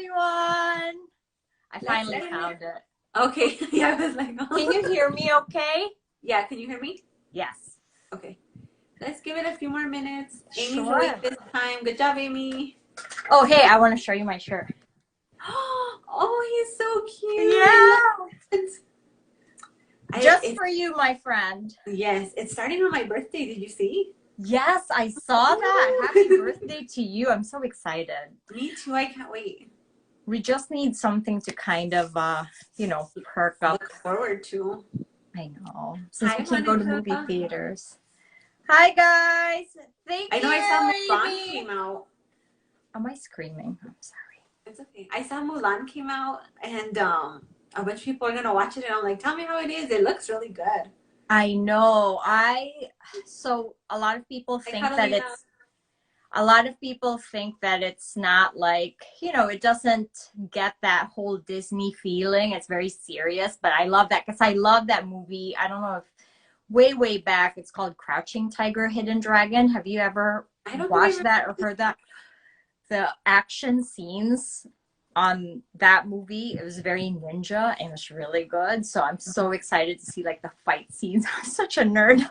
everyone. I finally found it. Okay. Yeah, I was like, oh. Can you hear me okay? Yeah, can you hear me? Yes. Okay. Let's give it a few more minutes. Amy's Sure. awake this time. Good job, Amy. Oh, hey, I want to show you my shirt. Oh, he's so cute. Yeah. I love it. Just for you, my friend. Yes, it's starting on my birthday. Did you see? Yes, I saw that. Happy birthday to you. I'm so excited. Me too. I can't wait. We just need something to kind of, perk up. Look forward to. I know. Since Hi, we can't go to Monica. movie theaters. Hi, guys. Thank you. I know I saw Mulan came out. Am I screaming? I'm sorry. It's okay. I saw Mulan came out, and a bunch of people are gonna watch it, and I'm like, tell me how it is. It looks really good. I know. So a lot of people think that it's not like, it doesn't get that whole Disney feeling. It's very serious, but I love that because I love that movie. I don't know if way back, it's called Crouching Tiger, Hidden Dragon. Have you ever watched that or heard that? The action scenes on that movie, it was very ninja and it was really good. So I'm so excited to see like the fight scenes. I'm such a nerd.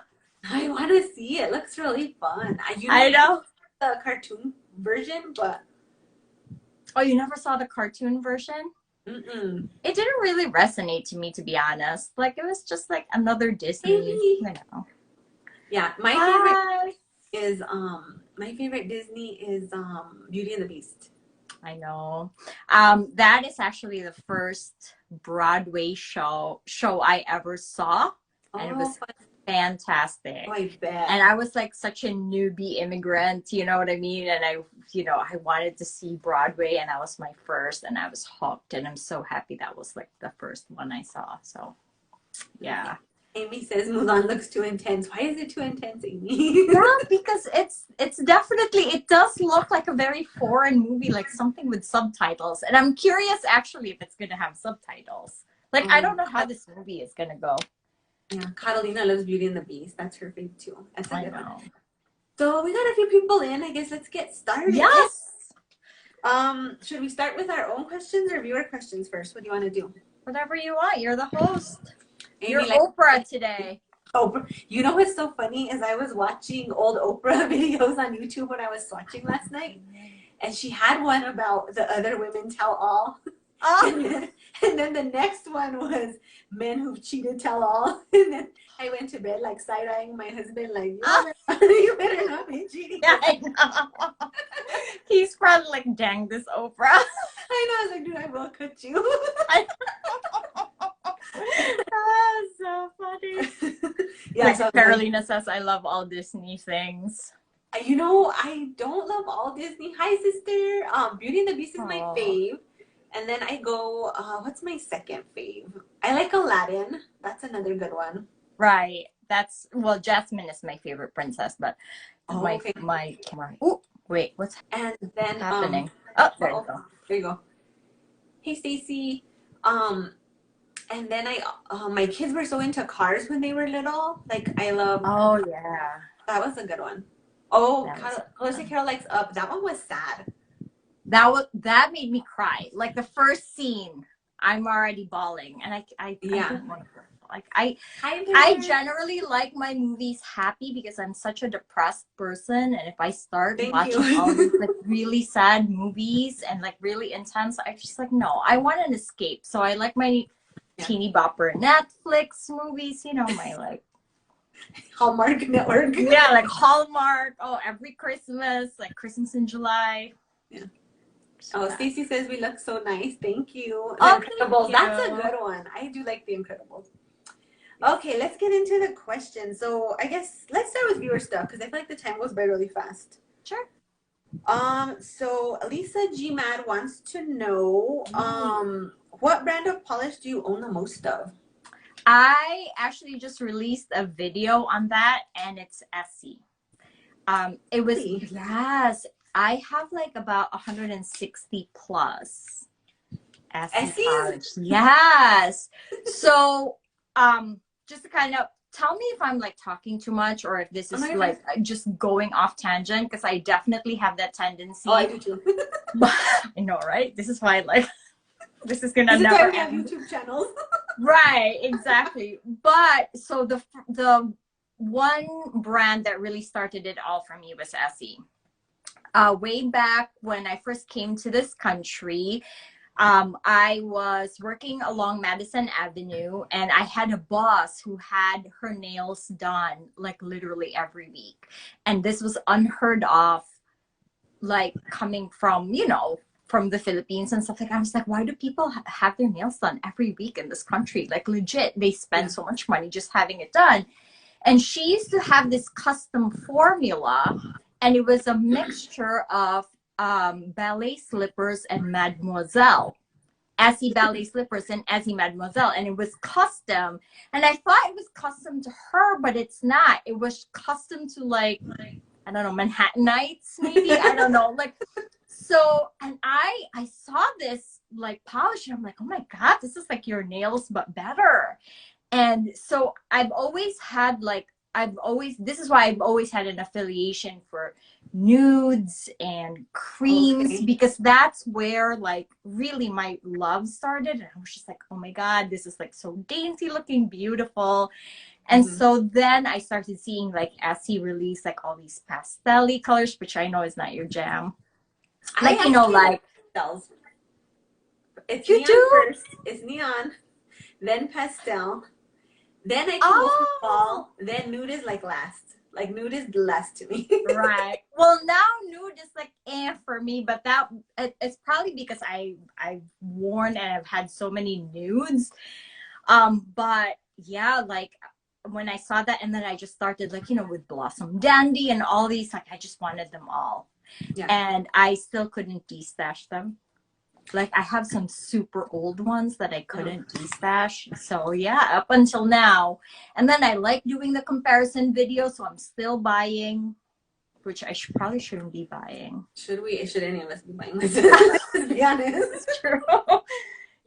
I want to see it. It looks really fun. I know the cartoon version, but oh, you never saw the cartoon version? Mm-mm. It didn't really resonate to me, to be honest. Like it was just like another Disney. Yeah, my favorite is my favorite Disney is Beauty and the Beast. I know. That is actually the first Broadway show I ever saw, and it was fantastic. Oh, I bet. And I was like such a newbie immigrant, you know what I mean? And I wanted to see Broadway, and that was my first, and I was hooked. And I'm so happy that was like the first one I saw. So, yeah. Amy says Mulan looks too intense. Why is it too intense, Amy? Yeah, because it's definitely, it does look like a very foreign movie, like something with subtitles. And I'm curious actually if it's going to have subtitles. Like, I don't know how this movie is going to go. Yeah, Catalina loves Beauty and the Beast. That's her fave too. That's I know. So we got a few people in. I guess let's get started. Yes. Should we start with our own questions or viewer questions first? What do you want to do? Whatever you want. You're the host. Amy, You're Oprah today. Oprah. You know what's so funny is I was watching old Oprah videos on YouTube when I was watching last night, and she had one about the other women tell all. Oh. And then the next one was men who've cheated tell all. And then I went to bed like side-eyeing my husband like, you better not be cheating. Yeah, I know. He's probably like, dang, this Oprah. I know. I was like, dude, I will cut you. Oh, so funny. Yeah, like so Carolina says, I love all Disney things. I don't love all Disney. Hi, sister. Beauty and the Beast is my fave. And then I go, what's my second fave? I like Aladdin. That's another good one. Right. Jasmine is my favorite princess, but oh, wait, what's happening? There you go. There you go. Hey, Stacy. And then my kids were so into Cars when they were little. Like, I love. Oh, yeah. That was a good one. Oh, Closer Carol Likes Up. That one was sad. That made me cry. Like the first scene, I'm already bawling, and I don't want to. Like I generally like my movies happy because I'm such a depressed person, and if I start watching all these like really sad movies and like really intense, I'm just like, no, I want an escape. So I like my teeny bopper Netflix movies, my like Hallmark Network. Yeah, like Hallmark. Oh, every Christmas, like Christmas in July. Yeah. Oh, Stacy says we look so nice. Thank you. The Incredibles. That's a good one. I do like The Incredibles. Okay, let's get into the questions. So I guess let's start with viewer stuff because I feel like the time goes by really fast. Sure. So Lisa G Mad wants to know, what brand of polish do you own the most of? I actually just released a video on that, and it's Essie. It was yes. I have like about 160 plus Essie. Yes. So, just to kind of tell me if I'm like talking too much or if this Oh, no, is you're like fine. just going off tangent, because I definitely have that Oh, I tendency. do too. But I know, right? This is why like this is gonna This is why never we have end. YouTube channels. Right, exactly. But so the one brand that really started it all for me was Essie. Way back when I first came to this country, I was working along Madison Avenue, and I had a boss who had her nails done like literally every week. And this was unheard of, like coming from, from the Philippines and stuff like that. I was like, why do people have their nails done every week in this country? Like legit, they Yeah. spend so much money just having it done. And she used to have this custom formula, and it was a mixture of ballet slippers and Mademoiselle. Essie ballet slippers and Essie Mademoiselle, and it was custom. And I thought it was custom to her, but it's not. It was custom to like, I don't know, Manhattanites, maybe. I don't know. Like, so, and I saw this like polish, and I'm like, oh my God, this is like your nails, but better. And so I've always had like, this is why I've always had an affiliation for nudes and creams, Okay. because that's where like really my love started. And I was just like, oh my God, this is like so dainty looking, beautiful. And Mm-hmm. so then I started seeing like Essie release like all these pastel colors, which I know is not your jam. I Like, like pastels. It's you neon do? first. It's neon, then pastel. Then I can go for Oh, fall. Then nude is like last. Like nude is the last to me. right. Well, now nude is like for me, but it's probably because I've worn and I've had so many nudes. But yeah, like when I saw that, and then I just started like, with Blossom Dandy and all these, like I just wanted them all. Yeah. And I still couldn't destash them. Like I have some super old ones that I couldn't destash. So yeah, up until now. And then I like doing the comparison video, so I'm still buying, which I probably shouldn't be buying. Should we? Should any of us be buying this? Let's be honest. It's true.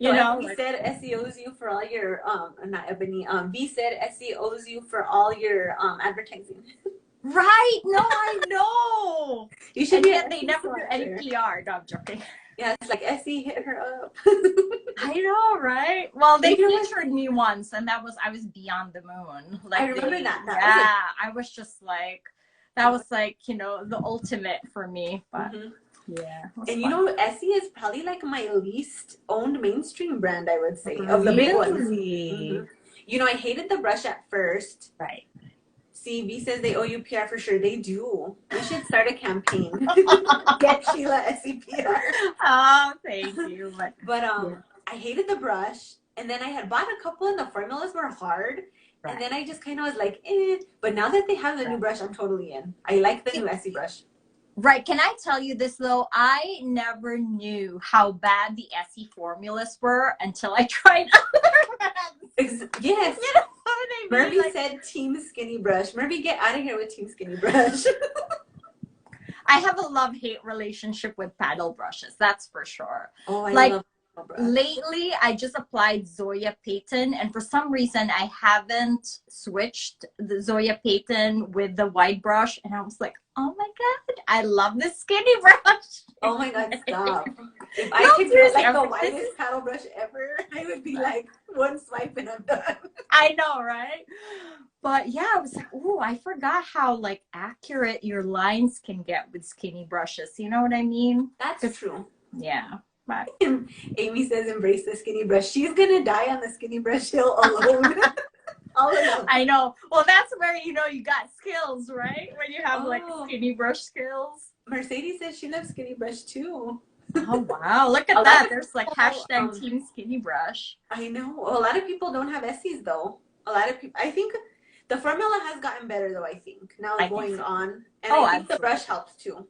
Ebony Like, said Essie owes you for all your not Ebony, V said Essie owes you for all your advertising. right? No, I know. You should And be yet an they Essie never do any sponsor. PR. No, I'm joking. Yeah, it's like Essie hit her up. I know, right? Well, they You know what? featured me once, and I was beyond the moon. Like I remember that. Yeah, I was just like, that was like, the ultimate for me. But Mhm. yeah, it was And fun. Essie is probably like my least owned mainstream brand, I would say, of the big ones. Really? I hated the brush at first. Right. See, V says they owe you PR for sure. They do. We should start a campaign. Get Sheila Essie PR. Oh, thank you. But yeah. I hated the brush, and then I had bought a couple, and the formulas were hard. Right. And then I just kind of was like, eh. But now that they have the new brush, I'm totally in. I like the new Essie brush. Right. Can I tell you this though? I never knew how bad the Essie formulas were until I tried other brands. Yes. You know what I mean? Murphy said Team Skinny Brush. Murphy, get out of here with Team Skinny Brush. I have a love-hate relationship with paddle brushes. That's for sure. Oh, I like, love paddle brush. Lately, I just applied Zoya Payton, and for some reason, I haven't switched the Zoya Payton with the wide brush, and I was like, oh my God, I love this skinny brush. Oh my God, stop. If I No, could get seriously, like the this widest is- paddle brush ever, I would be like one swipe and I'm done. I know, right? But yeah, I was like, oh, I forgot how like accurate your lines can get with skinny brushes. You know what I mean? That's true. Yeah. But Amy says embrace the skinny brush. She's gonna die on the skinny brush hill alone. All alone. I know. Well, that's where you got skills, right? When you have like Oh. skinny brush skills. Mercedes says she loves skinny brush too. Oh wow, look at A lot that. of There's like people, hashtag team skinny brush. I know. A lot of people don't have Essies though. A lot of people. I think the formula has gotten better though. I think now I think going so. on, and Oh, I think the absolutely. brush helps too.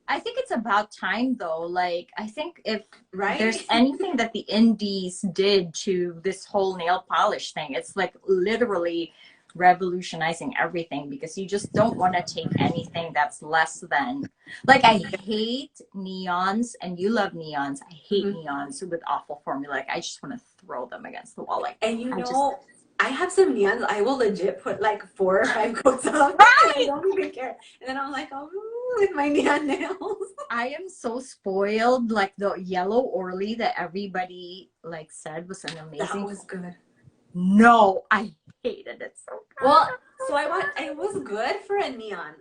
I think it's about time though. Like I think if Right? there's anything that the indies did to this whole nail polish thing, it's like literally revolutionizing everything, because you just don't want to take anything that's less than, like, I hate neons, and you love neons. I hate neons with awful formula. Like I just want to throw them against the wall. Like, And have some neons. I will legit put like 4 or 5 coats on, and I don't even care. And then I'm like, oh, with my neon nails. I am so spoiled. Like the yellow Orly that everybody like said was an amazing. That was good. No, I hated it so good. Well, so it was good for a neon.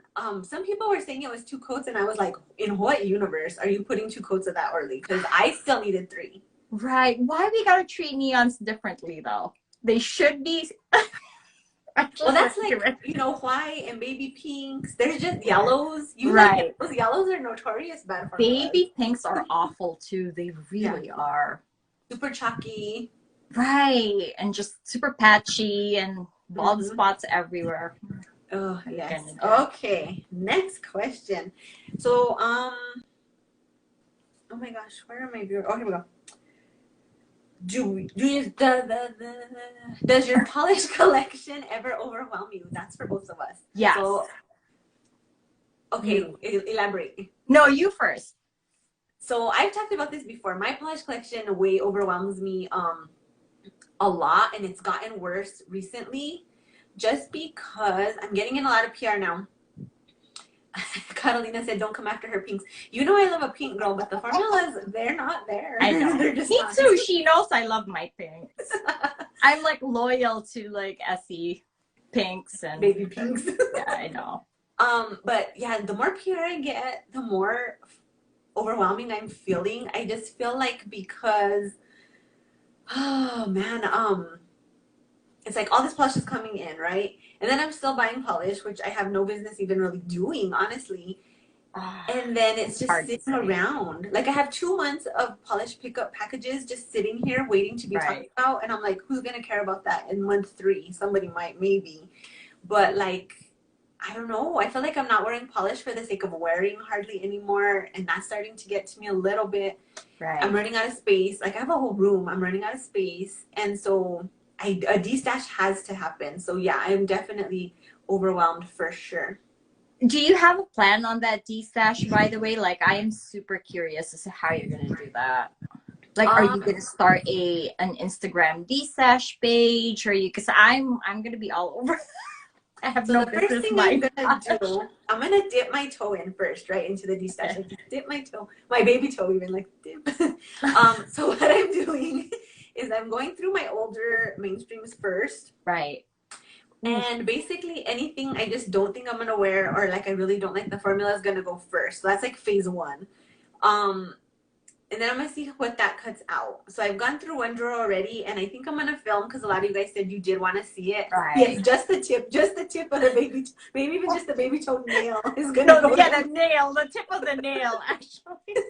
Some people were saying it was 2 coats, and I was like, in what universe are you putting 2 coats of that Orly? Because I still needed 3. Right. Why we gotta treat neons differently though? They should be. Well, that's like, you know, white and baby pinks. There's just yellows. Right. Those yellows are notorious bad for baby pinks are awful too. They really are. Super chalky. Right. And just super patchy and bald spots everywhere. Oh, yes. Okay. Next question. So, oh my gosh, where am I? Oh, here we go. Does your polish collection ever overwhelm you? That's for both of us. Yes. So, okay, elaborate. No, you first. So I've talked about this before. My polish collection way overwhelms me a lot, and it's gotten worse recently just because I'm getting in a lot of PR now. Catalina said, don't come after her pinks. You know I love a pink girl, but the formulas, they're not there. I know. They're just Me not. too. She knows I love my pinks. I'm like loyal to like Essie pinks and baby pinks. Yeah, I know. But yeah, the more PR I get, the more overwhelming I'm feeling. I just feel like because, oh man, it's like all this polish is coming in, right? And then I'm still buying polish, which I have no business even really doing, honestly. And then it's just sitting around. Like I have 2 months of polish pickup packages just sitting here waiting to be talked about. And I'm like, who's going to care about that in month 3? Somebody might, maybe. But like, I don't know. I feel like I'm not wearing polish for the sake of wearing hardly anymore. And that's starting to get to me a little bit. Right. I'm running out of space. Like I have a whole room. I'm running out of space. And so a destash has to happen. So yeah, I'm definitely overwhelmed for sure. Do you have a plan on that destash, by the way? Like I am super curious as to how you're gonna do that. Like, are you gonna start an Instagram destash page, or you? Because I'm gonna be all over. I have no business. First thing I'm gonna do, I'm gonna dip my toe in first, right into the destash. Like, dip my toe, my baby toe, even like dip. So what I'm doing is I'm going through my older mainstreams first. Right. And basically anything I just don't think I'm going to wear or like I really don't like the formula is going to go first. So that's like phase 1. And then I'm going to see what that cuts out. So I've gone through one drawer already, and I think I'm going to film because a lot of you guys said you did want to see it. Right. Yes, just the tip of the baby, maybe even just the baby toe nail is going to go. Yeah, the nail, the tip of the nail, actually.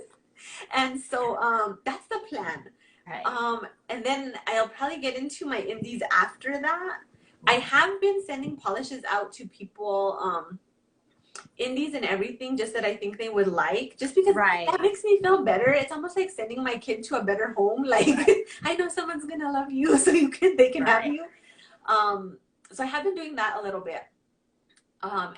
And so that's the plan. Right. And then I'll probably get into my indies after that. I have been sending polishes out to people, indies and everything, just that I think they would like, just because that makes me feel better. It's almost like sending my kid to a better home. Like I know someone's gonna love you, so they can have you. So I have been doing that a little bit.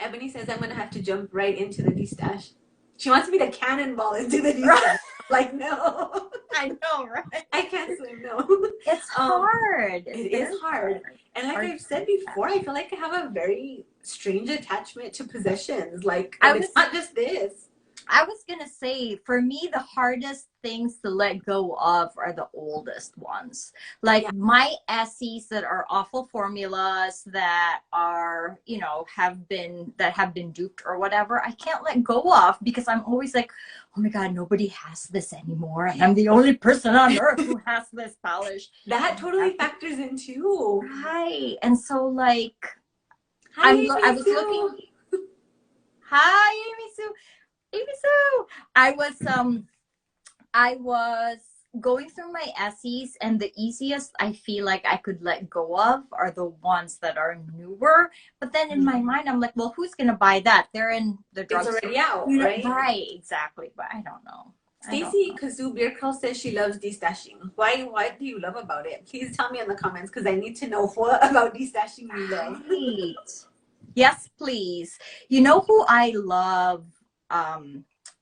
Ebony says I'm gonna have to jump right into the destash. She wants me to cannonball into the destash. Like no. I know, right? I can't swim. No. It's hard. It is hard. And like I've said before, I feel like I have a very strange attachment to possessions. Like, it's not just this. I was going to say, for me, the hardest things to let go of are the oldest ones. Like my Essies that are awful formulas that are, you know, have been duped or whatever, I can't let go of because I'm always like, oh my God, nobody has this anymore. And I'm the only person on earth who has this polish. That totally factors in too. Right. And so like, I was looking. Hi, Amy Sue. Amy Sue. I was going through my Essies, and the easiest I feel like I could let go of are the ones that are newer. But then in my mind, I'm like, well, who's gonna buy that? They're in the drugstore. It's already out, right? Right, exactly. But I don't know. Stacy Kazoo Beer Curl says she loves destashing. What do you love about it? Please tell me in the comments because I need to know what about destashing you love. Right. Yes, please. You know who I love?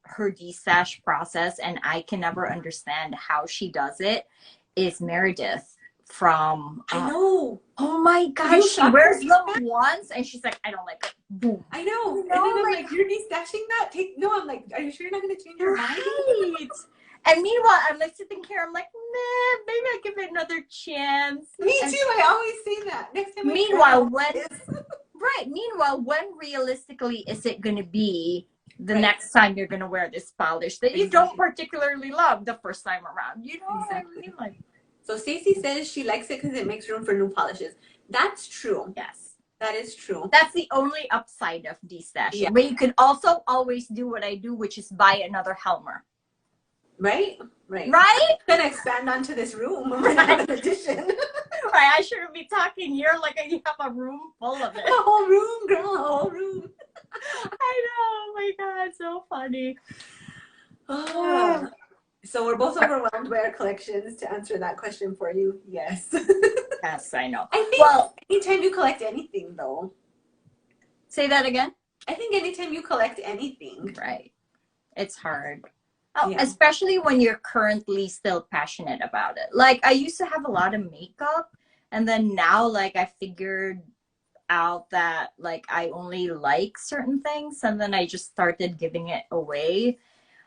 Her destash process, and I can never understand how she does it, is Meredith from I know. Oh my God, she wears them once and she's like, I don't like it. Boom. I know. You And then I'm like, like, you're destashing that? No, I'm like, are you sure you're not going to change your mind? right. And meanwhile, I'm like sitting here, I'm like, nah, maybe I'll give it another chance. Me and too. I always say that. Next time meanwhile, meanwhile, when realistically is it going to be the next time you're going to wear this polish that you don't particularly love the first time around? You know what I mean? Like, so Stacey says she likes it because it makes room for new polishes. That's true. yes. That is true. That's the only upside of destashing. Yeah. But you can also always do what I do, which is buy another Helmer. Right? Right. Right? I'm going to expand onto this room. Another addition. Right, I shouldn't be talking. You're like, you have a room full of it. A whole room, girl. A whole room. I know. Oh my God, so funny. So we're both overwhelmed by our collections. To answer that question for you, yes. Yes, I know. I think anytime you collect anything, though. Say that again? I think anytime you collect anything. Right. It's hard. Oh, yeah. Especially when you're currently still passionate about it. Like, I used to have a lot of makeup, and then now, like, I figured out that, like, I only like certain things, and then I just started giving it away.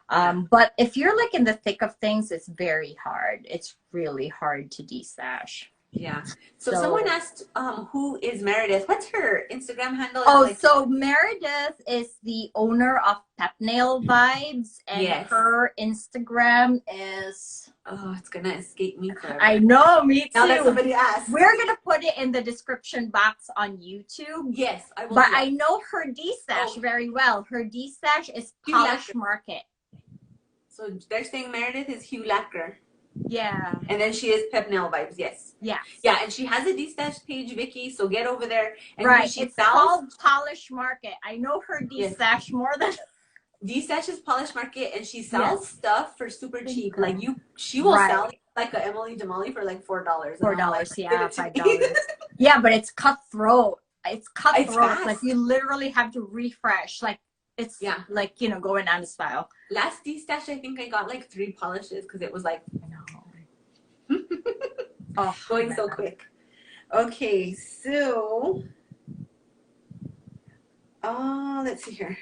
But if you're, like, in the thick of things, it's very hard. It's really hard to destash. Yeah. So someone asked, who is Meredith? What's her Instagram handle? So Meredith is the owner of Pep Nail Vibes, and her Instagram is... Oh, it's going to escape me forever. I know, me too. Now that somebody asked. We're going to put it in the description box on YouTube. Yes, I will. But I know her destash very well. Her destash is Polish Market. So they're saying Meredith is Hugh Lacquer. Yeah. And then she is Pep Nail Vibes, yes. Yeah. Yeah, and she has a destash page, Vicky, so get over there. And it's called Polish Market. I know her destash more than... Destash is Polish Market, and she sells stuff for super cheap. Like, she will sell like a Emily Jamali for like $4. $4, yeah, $5. Yeah, but it's cutthroat. It's cutthroat. Like, you literally have to refresh. Like, it's like, you know, going out of style. Last destash, I think I got like 3 polishes because it was like, going so quick. Okay, so let's see here.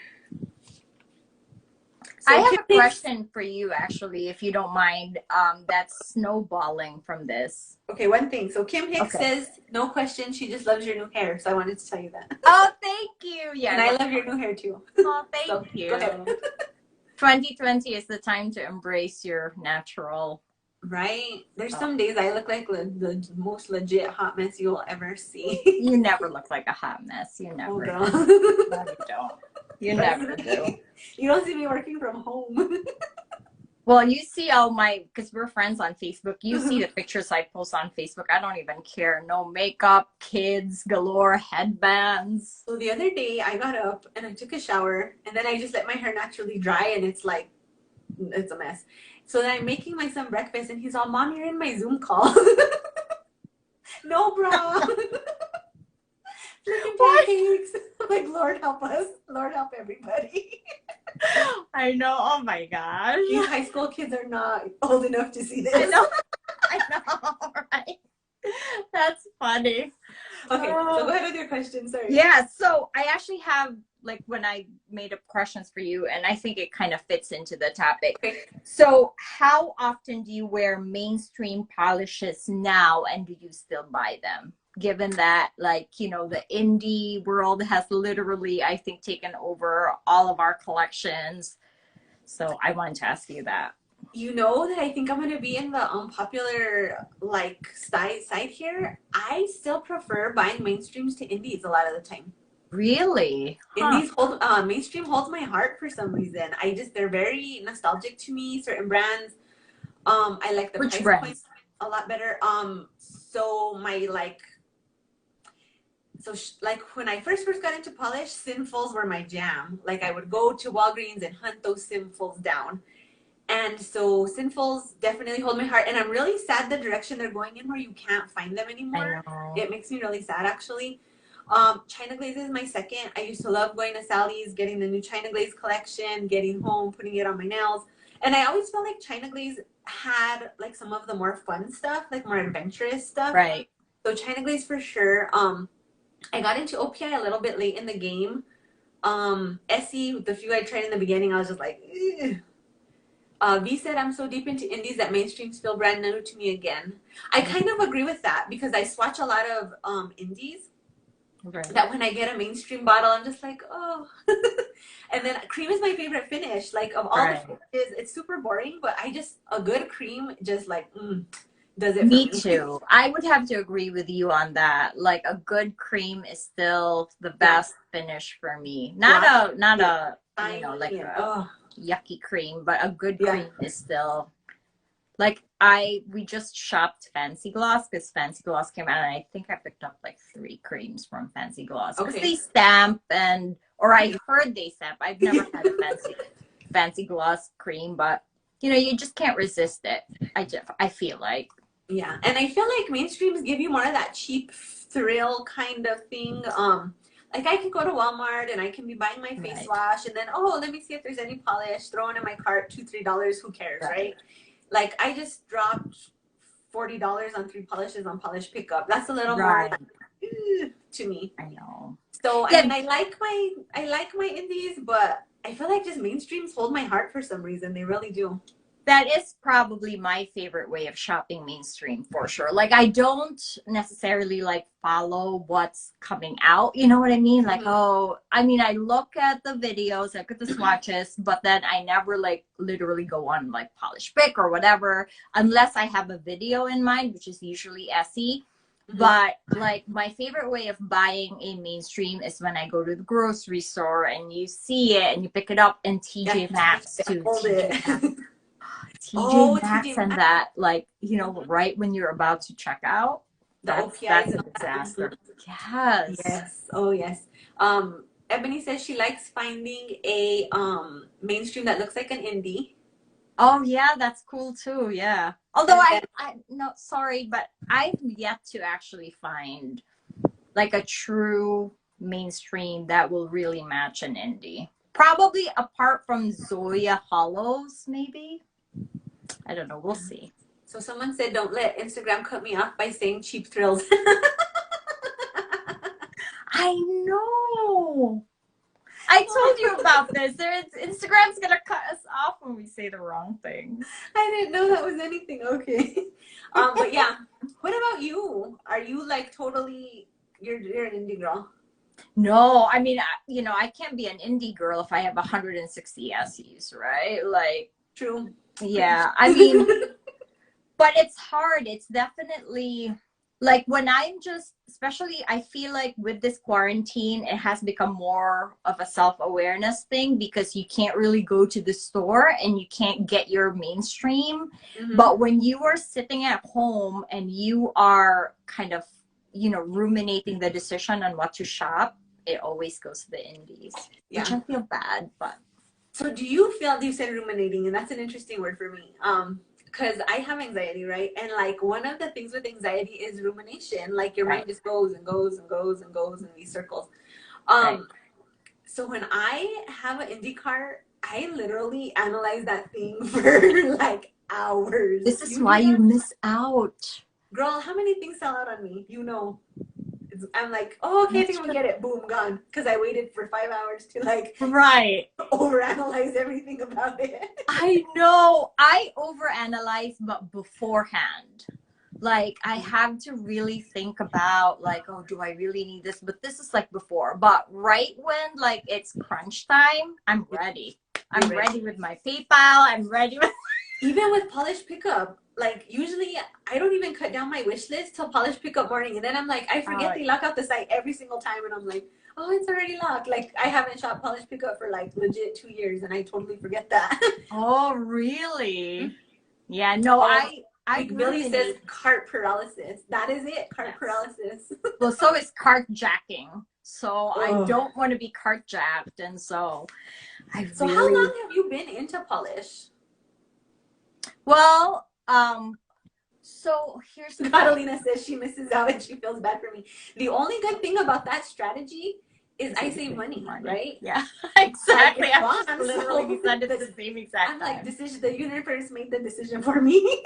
So I have a question for you, actually, if you don't mind. That's snowballing from this. Okay, one thing. So Kim Hicks says, no question, she just loves your new hair. So I wanted to tell you that. Oh, thank you. Yeah, and I love your new hair too. Oh, thank you. 2020 is the time to embrace your natural. Right? There's some days I look like the most legit hot mess you'll ever see. You never look like a hot mess. You never. Oh, no, you don't. You never do. You don't see me working from home. Well, you see all my, because we're friends on Facebook, you see the pictures I post on Facebook. I don't even care. No makeup, kids galore, headbands. So the other day I got up and I took a shower, and then I just let my hair naturally dry, and it's like, it's a mess. So then I'm making my son breakfast, and he's all, Mom, you're in my Zoom call. No, bro. Flipping pancakes. Like, Lord help us. Lord help everybody. I know. Oh my gosh. These high school kids are not old enough to see this. I know. I know, right? That's funny. Okay, so go ahead with your question. Sorry. Yeah, so I actually have, like, when I made up questions for you, and I think it kind of fits into the topic. Okay. So how often do you wear mainstream polishes now, and do you still buy them? Given that, like, you know, the indie world has literally, I think, taken over all of our collections. So I wanted to ask you that. You know that I think I'm going to be in the unpopular, like, side here. I still prefer buying mainstreams to indies a lot of the time. Really? Indies hold, mainstream holds my heart for some reason. They're very nostalgic to me, certain brands. I like the price points a lot better. So my, like, like when I first got into polish, Sinfuls were my jam. Like, I would go to Walgreens and hunt those Sinfuls down. And so Sinfuls definitely hold my heart. And I'm really sad the direction they're going in, where you can't find them anymore. It makes me really sad, actually. China Glaze is my second. I used to love going to Sally's, getting the new China Glaze collection, getting home, putting it on my nails. And I always felt like China Glaze had, like, some of the more fun stuff, like more adventurous stuff. Right. So China Glaze for sure. I got into OPI a little bit late in the game. SE, the few I tried in the beginning, I was just like, ugh. V said, I'm so deep into indies that mainstreams feel brand new to me again. I kind of agree with that because I swatch a lot of indies Right. that when I get a mainstream bottle, I'm just like, oh. And then cream is my favorite finish. Like, of all the finishes, it's super boring, but a good cream just like, does it for Me me. too. I would have to agree with you on that. Like a good cream is still the best finish for me. Not a you know, like a yucky cream, but a good cream is still like we just shopped Fancy Gloss because Fancy Gloss came out and I think I picked up like 3 creams from Fancy Gloss because they stamp or I heard they stamp. I've never had a Fancy Gloss cream, but you know, you just can't resist it. I feel like. Yeah, and I feel like mainstreams give you more of that cheap thrill kind of thing. Like I can go to Walmart and I can be buying my face wash and then, oh, let me see if there's any polish, throw it in my cart, $2-3, who cares, right? Like I just dropped $40 on 3 polishes on polish pickup. That's a little more to me. I know. So I mean, I like my indies, but I feel like just mainstreams hold my heart for some reason. They really do. That is probably my favorite way of shopping mainstream for sure. Like I don't necessarily like follow what's coming out. You know what I mean? Like, I mean, I look at the videos, I look at the swatches, but then I never like literally go on like Polish Pick or whatever, unless I have a video in mind, which is usually SE. But like my favorite way of buying a mainstream is when I go to the grocery store and you see it and you pick it up in TJ Maxx too. TJ Maxx and that, like, you know, right when you're about to check out, that's a disaster. Yes. Yes. Oh, yes. Ebony says she likes finding a mainstream that looks like an indie. Oh, yeah, that's cool too. Yeah. Although I no, sorry, but I've yet to actually find like a true mainstream that will really match an indie. Probably apart from Zoya Hollows, maybe. I don't know. We'll see. So someone said, don't let Instagram cut me off by saying cheap thrills. I know. I told you about this. Instagram's going to cut us off when we say the wrong things. I didn't know that was anything. Okay. But yeah. What about you? Are you like totally, you're an indie girl? No, I mean, you know, I can't be an indie girl if I have 160 SEs, right? Like, true. Yeah, I mean, but it's hard. It's definitely like when I'm just, especially I feel like with this quarantine, it has become more of a self-awareness thing because you can't really go to the store and you can't get your mainstream. But when you are sitting at home and you are kind of, you know, ruminating the decision on what to shop, it always goes to the indies, which I feel bad, but. So do you feel, you said ruminating, and that's an interesting word for me. Because I have anxiety, right? And like one of the things with anxiety is rumination. Like your mind just goes and goes and goes and goes in these circles. So when I have an indie cart, I literally analyze that thing for like hours. This is why you miss out. Girl, how many things sell out on me? You know. I'm like, oh, okay, I think we'll get it. Boom, gone. Because I waited for 5 hours to like overanalyze everything about it. I know. I overanalyze, but beforehand. Like I have to really think about like, oh, do I really need this? But this is like before. But right when like it's crunch time, I'm ready. I'm ready with my PayPal. I'm ready with even with polish pickup. Like usually I don't even cut down my wish list till polish pickup morning, and then I'm like, I forget they lock out the site every single time, and I'm like, oh, it's already locked. Like I haven't shopped polish pickup for like legit 2 years, and I totally forget that. Oh, really? Yeah, no, like Billy says cart paralysis. That is it, cart paralysis. Well, so is cart jacking. So I don't want to be cart jacked, and so So how long have you been into polish? Well, so here's the Catalina says she misses out and she feels bad for me. The only good thing about that strategy is I save money, right? Yeah, exactly. Like, I'm literally said it the same exact time. I'm like, the universe made the decision for me.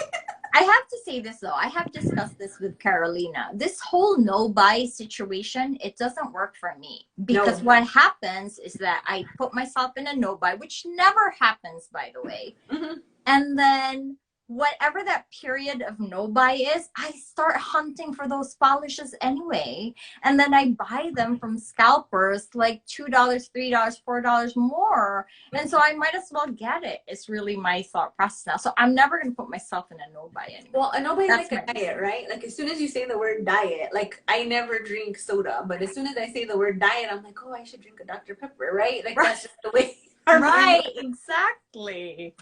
I have to say this though. I have discussed this with Carolina. This whole no buy situation, it doesn't work for me because No. what happens is that I put myself in a no buy, which never happens, by the way. Mm-hmm. And then whatever that period of no buy is, I start hunting for those polishes anyway. And then I buy them from scalpers like $2, $3, $4 more. And so I might as well get it. It's really my thought process now. So I'm never going to put myself in a no buy anymore. Well, a no buy is That's like a diet, right? Like as soon as you say the word diet, like I never drink soda, but as soon as I say the word diet, I'm like, oh, I should drink a Dr. Pepper, right? Like that's just the way. Right, exactly.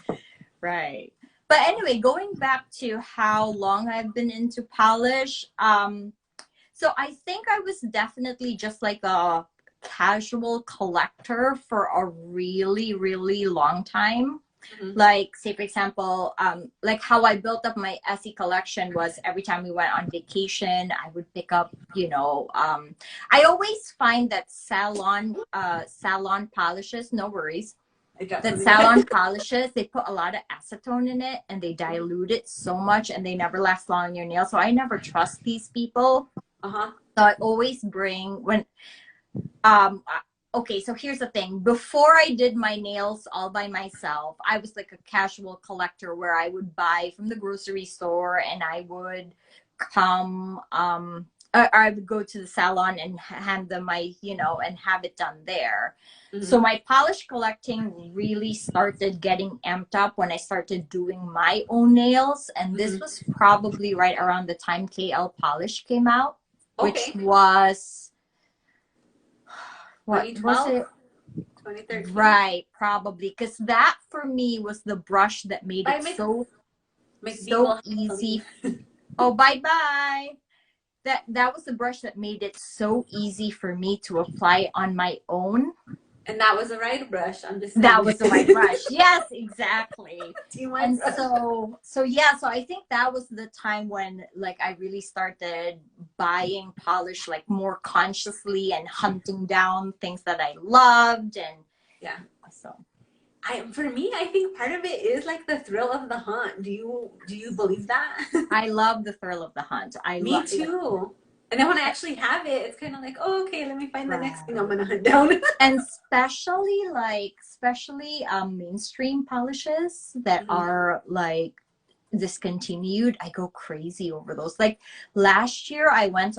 Right. But anyway, going back to how long I've been into polish, so I think I was definitely just like a casual collector for a really, really long time. Mm-hmm. Like, say, for example, like how I built up my Essie collection was every time we went on vacation, I would pick up, I always find that salon polishes, no worries, that salon polishes, they put a lot of acetone in it and they dilute it so much and they never last long on your nails. So I never trust these people. Uh-huh. So I always bring okay, so here's the thing. Before I did my nails all by myself, I was like a casual collector where I would buy from the grocery store and I would come I would go to the salon and hand them and have it done there. Mm-hmm. So my polish collecting really started getting amped up when I started doing my own nails. And this was probably right around the time KL Polish came out, which was, what 2012? was it? 2013? Right, probably. Because that for me was the brush that made it so easy. Oh, bye-bye. That was the brush that made it so easy for me to apply on my own. And that was the right brush. I'm just saying. That was the right brush. Yes, exactly. And brush. so I think that was the time when like I really started buying polish like more consciously and hunting down things that I loved. And yeah. So for me, I think part of it is like the thrill of the hunt. Do you believe that? I love the thrill of the hunt. Me too. And then when I actually have it, it's kind of like, oh, okay, let me find the next thing I'm gonna hunt down. And especially mainstream polishes that are like discontinued, I go crazy over those. Like last year, I went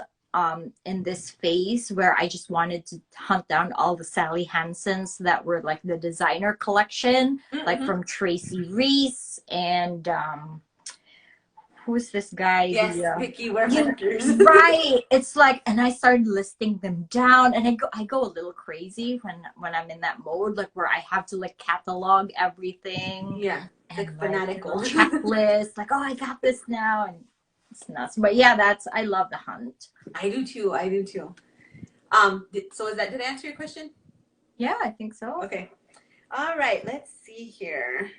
in this phase where I just wanted to hunt down all the Sally Hansons that were like the designer collection, like from Tracy Reese and who's this guy? Yes, Vicky Hunters. Right. It's like, and I started listing them down, and I go a little crazy when I'm in that mode, like where I have to like catalog everything. Yeah, like fanatical checklist. Like, oh, I got this now, and it's nuts. But yeah, I love the hunt. I do too. So did I answer your question? Yeah, I think so. Okay. All right. Let's see here.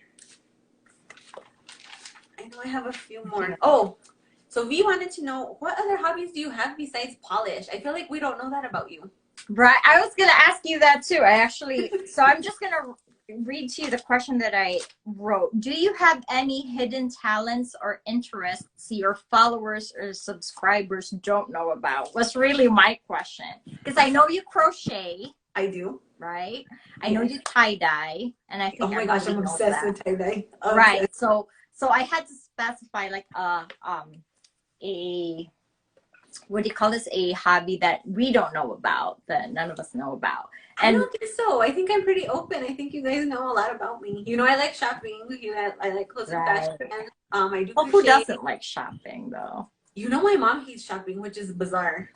I know I have a few more. Oh, so we wanted to know, what other hobbies do you have besides polish? I feel like we don't know that about you. Right. I was going to ask you that too. So I'm just going to read to you the question that I wrote. Do you have any hidden talents or interests your followers or subscribers don't know about? Was really my question. Because I know you crochet. I do. Right? I know you tie-dye. And I think oh my gosh, I'm obsessed with tie-dye. Right. So I had to specify like what do you call this? A hobby that we don't know about, that none of us know about. And I don't think so. I think I'm pretty open. I think you guys know a lot about me. You know, I like shopping. I like clothes and fashion. I do. Well, who doesn't like shopping though? You know, my mom hates shopping, which is bizarre.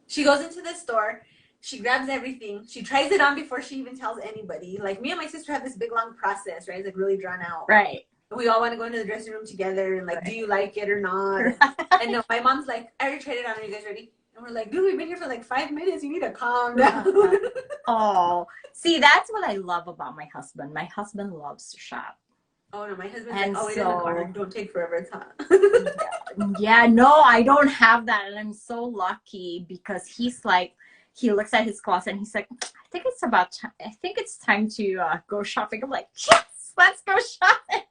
She goes into the store. She grabs everything. She tries it on before she even tells anybody. Like me and my sister have this big long process, right? It's like really drawn out. Right. We all want to go into the dressing room together and like, do you like it or not? And no, my mom's like, I already tried it on. Are you guys ready? And we're like, dude, we've been here for like 5 minutes. You need to calm down. Oh, see, that's what I love about my husband. My husband loves to shop. Oh no, my husband's like, oh, it doesn't matter. Don't take forever. It's hot. Yeah, no, I don't have that. And I'm so lucky because he's like, he looks at his closet and he's like, I think it's time to go shopping. I'm like, yes, let's go shopping.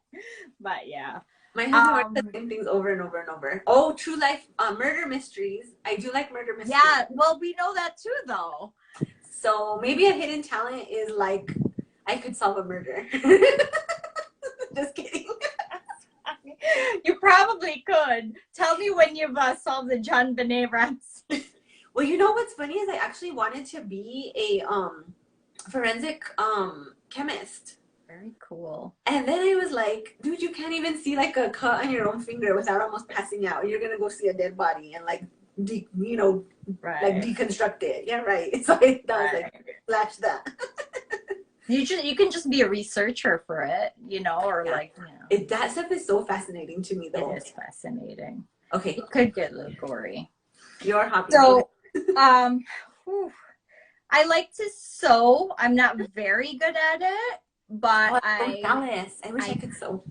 But yeah. My husband watches the Um, same things over and over and over. Oh, true life murder mysteries. I do like murder mysteries. yeah, well, we know that too, though. So maybe a hidden talent is like I could solve a murder. Just kidding. You probably could. Tell me when you've solved the John Benet rats. Well, you know what's funny is I actually wanted to be a forensic chemist. Very cool. And then I was like, dude, you can't even see like a cut on your own finger without almost passing out. You're gonna go see a dead body and like like Right. deconstruct it. Yeah, right. So I was like, flash that. You can just be a researcher for it, or Yeah. like, you know. That stuff is so fascinating to me though. It is fascinating. Okay. It could get a little gory. Your hobby. So, whew, I like to sew. I'm not very good at it, but I'm jealous. I wish I could sew.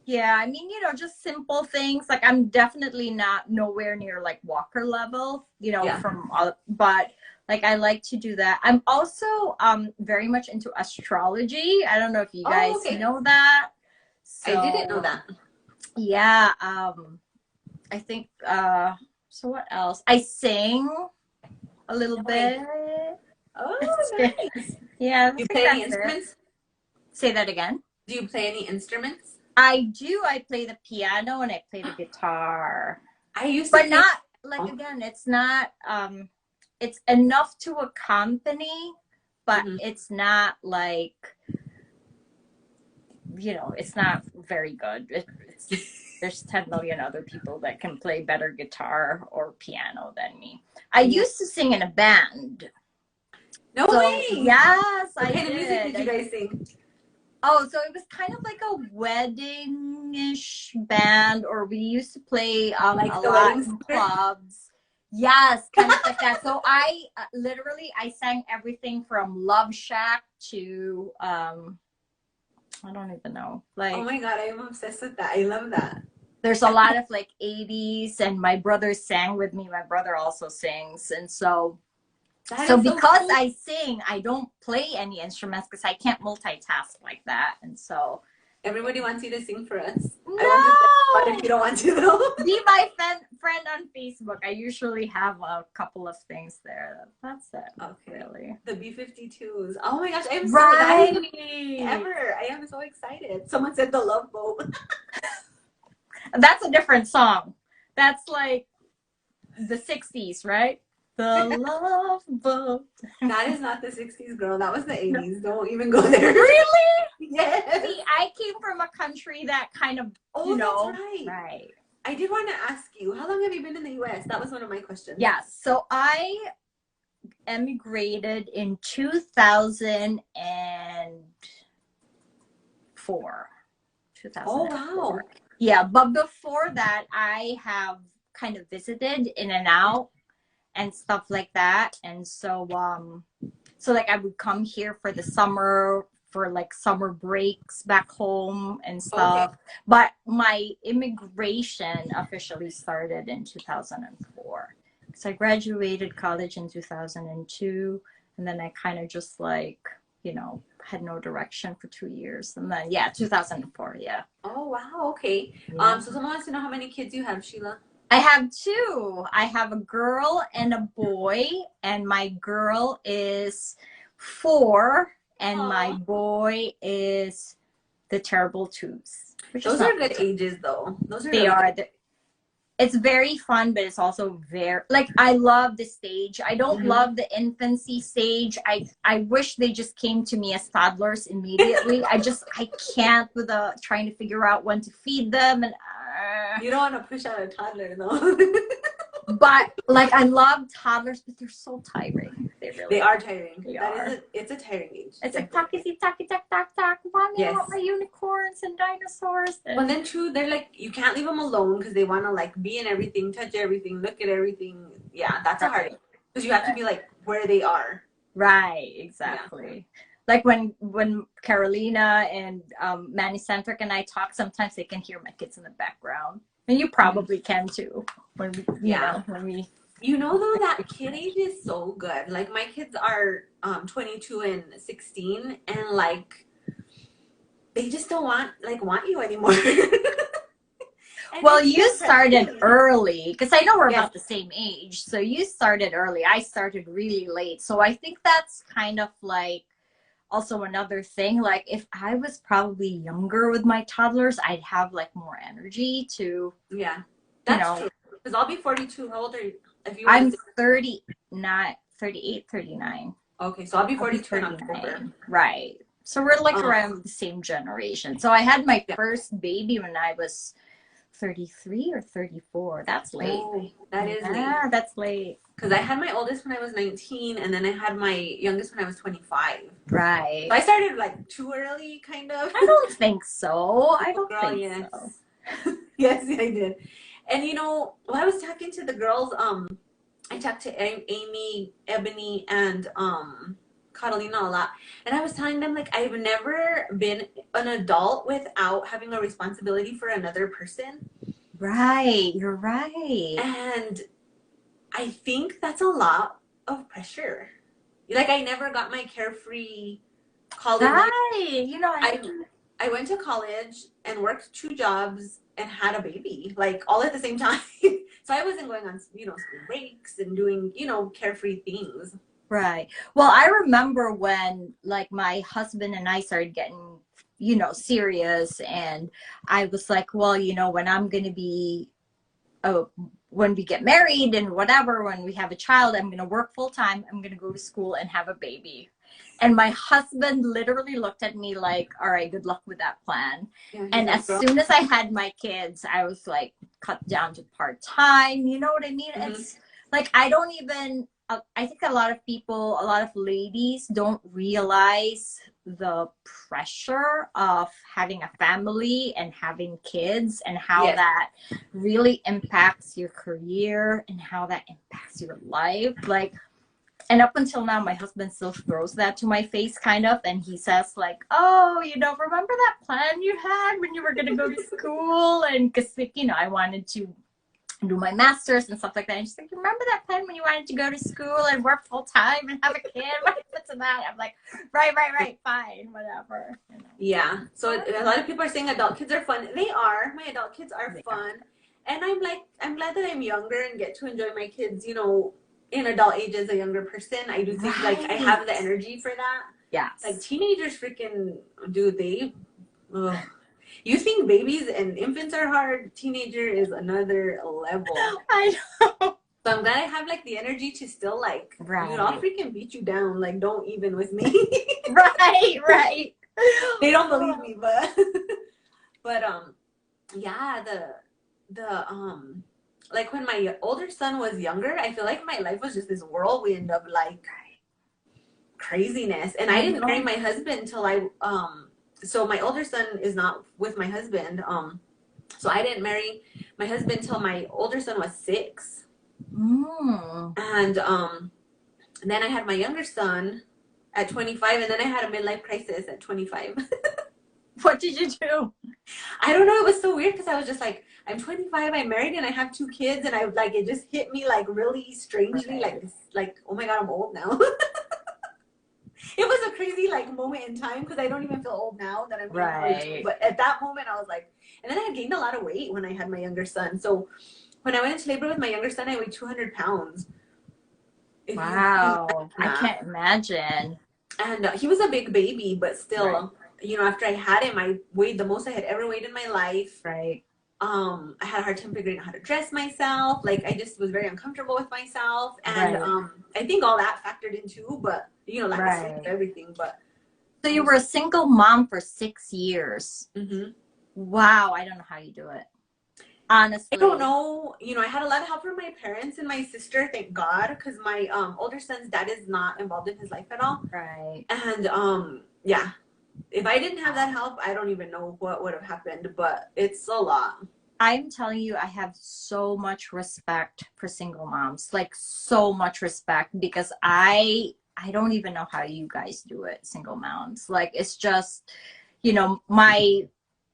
yeah, I mean, just simple things. Like I'm definitely not nowhere near like Walker level, from all, but like I like to do that. I'm also very much into astrology. I don't know if you guys know that. So, I didn't know that. Yeah, I think so what else? I sing a little bit. Oh, nice. Yeah. Do you play any instruments? Say that again. Do you play any instruments? I do. I play the piano and I play the guitar. I used to but not like again, it's not it's enough to accompany, but it's not like it's not very good. There's 10 million other people that can play better guitar or piano than me. I used to sing in a band. No way! Yes, what kind of music did you guys sing? Oh, so it was kind of like a wedding-ish band, or we used to play like a lot in clubs. Yes, kind of like that. So I I sang everything from Love Shack to I don't even know. Like, oh my god, I am obsessed with that. I love that. There's a lot of like 80s, and my brother sang with me. My brother also sings, and so because cool. I sing, I don't play any instruments because I can't multitask like that, and so everybody wants you to sing for us. No, but if you don't want to, though, be my friend on Facebook. I usually have a couple of things there. That's it. Okay, really. The B-52s. Oh my gosh, I am so ever. I am so excited. Someone said the Love Boat. That's a different song. That's like the 60s, right? The Love Boat. That is not the 60s, girl. That was the 80s. Don't even go there. Really? Yes. See, I came from a country that kind of, that's right. Right. I did want to ask you, how long have you been in the U.S.? That was one of my questions. Yes. So I emigrated in 2004. 2004. Oh, wow. Yeah, but before that, I have kind of visited in and out and stuff like that. And so, like I would come here for the summer, for like summer breaks back home and stuff. Okay. But my immigration officially started in 2004. So I graduated college in 2002, and then I kind of just like, had no direction for 2 years. And then, 2004, yeah. Oh, wow, okay. Yeah. So someone wants to know how many kids you have, Sheila? I have 2. I have a girl and a boy, and my girl is 4, and my boy is the terrible 2s. Those are good ages, though. Those are. They are. It's very fun, but it's also very, like, I love the stage. I don't love the infancy stage. I wish they just came to me as toddlers immediately. I can't with trying to figure out when to feed them. And you don't want to push out a toddler, though. But, like, I love toddlers, but they're so tiring. They are tiring. It's a tiring age. It's like, tacky, tack, tack. Mommy, I want my unicorns and dinosaurs. Well, then, true, they're like, you can't leave them alone because they want to, like, be in everything, touch everything, look at everything. Yeah, that's hard. Because you have to be, like, where they are. Right, exactly. Yeah. Like, when Carolina and Manny Centric and I talk, sometimes they can hear my kids in the background. And you probably can, too. When we You know, though, that kid age is so good. Like, my kids are 22 and 16, and, like, they just don't want you anymore. And Well, it's you started depressing. early because I know we're Yeah. about the same age. So you started early. I started really late. So I think that's kind of like also another thing. Like if I was probably younger with my toddlers, I'd have like more energy to, Yeah. you That's know, true. Because I'll be 42. How old are you? If you want to I'm say. 39, 38, 39. Okay, so I'll be I'll be 42 in October. 39. Right. So we're like Um, around the same generation. So I had my yeah. first baby when I was 33 or 34. That's late. Oh, that is late. Yeah, that's late. Because I had my oldest when I was 19, and then I had my youngest when I was 25. Right. So I started like too early, kind of. I don't think so. I Oh, don't girl, think yes. so. Yes, I did. And while I was talking to the girls, I talked to Amy, Ebony, and Catalina a lot, and I was telling them like I've never been an adult without having a responsibility for another person, Right. You're right. and I think that's a lot of pressure. Like I never got my carefree college year. Right. I I went to college and worked 2 jobs and had a baby, like all at the same time. So I wasn't going on, spring breaks and doing, carefree things. right. Well, I remember when like my husband and I started getting, serious and I was like, well, when I'm going to be when we get married and whatever, when we have a child, I'm going to work full time. I'm going to go to school and have a baby. And my husband literally looked at me like, all right, good luck with that plan. Yeah, he's And like, as girl. soon as I had my kids, I was like cut down to part time. You know what I mean? Mm-hmm. It's like, I don't even, I think a lot of people, a lot of ladies don't realize the pressure of having a family and having kids and how Yes. that really impacts your career and how that impacts your life. Like, and up until now, my husband still throws that to my face, kind of, and he says like, "Oh, remember that plan you had when you were gonna go to school?" And because I wanted to do my master's and stuff like that. And she's like, "Remember that plan when you wanted to go to school and work full time and have a kid?" What happens to that? I'm like, right, fine, whatever. Yeah. So a lot of people are saying adult kids are fun. They are. My adult kids are fun. And I'm glad that I'm younger and get to enjoy my kids, in adult age as a younger person. I do think like I have the energy for that. Yes. Like teenagers freaking ugh. You think babies and infants are hard, teenager is another level. I know. So I'm glad I have like the energy to still like, right. I'll freaking beat you down. Like don't even with me. right. They don't believe me, but yeah, the like when my older son was younger, I feel like my life was just this whirlwind of like craziness. And I didn't marry my husband until so my older son is not with my husband. So I didn't marry my husband until my older son was 6. And then I had my younger son at 25, and then I had a midlife crisis at 25. What did you do? I don't know. It was so weird because I was just like, I'm 25, I'm married, and I have 2 kids, and I like it just hit me like really strangely, like oh my god, I'm old now. It was a crazy like moment in time because I don't even feel old now that I'm 42. But at that moment, I was like, and then I had gained a lot of weight when I had my younger son. So when I went into labor with my younger son, I weighed 200 pounds. Wow, I can't imagine. And he was a big baby, but still, after I had him, I weighed the most I had ever weighed in my life. Right. I had a hard time figuring out how to dress myself. Like I just was very uncomfortable with myself, and I think all that factored in too. But lack of sleep, everything. But so you were a single mom for 6 years. Mm-hmm. Wow, I don't know how you do it. Honestly, I don't know. I had a lot of help from my parents and my sister, thank God, because my older son's dad is not involved in his life at all. Right. And yeah, if I didn't have that help, I don't even know what would have happened. But it's a lot. I'm telling you, I have so much respect for single moms, like so much respect, because I don't even know how you guys do it, single moms. Like it's just, my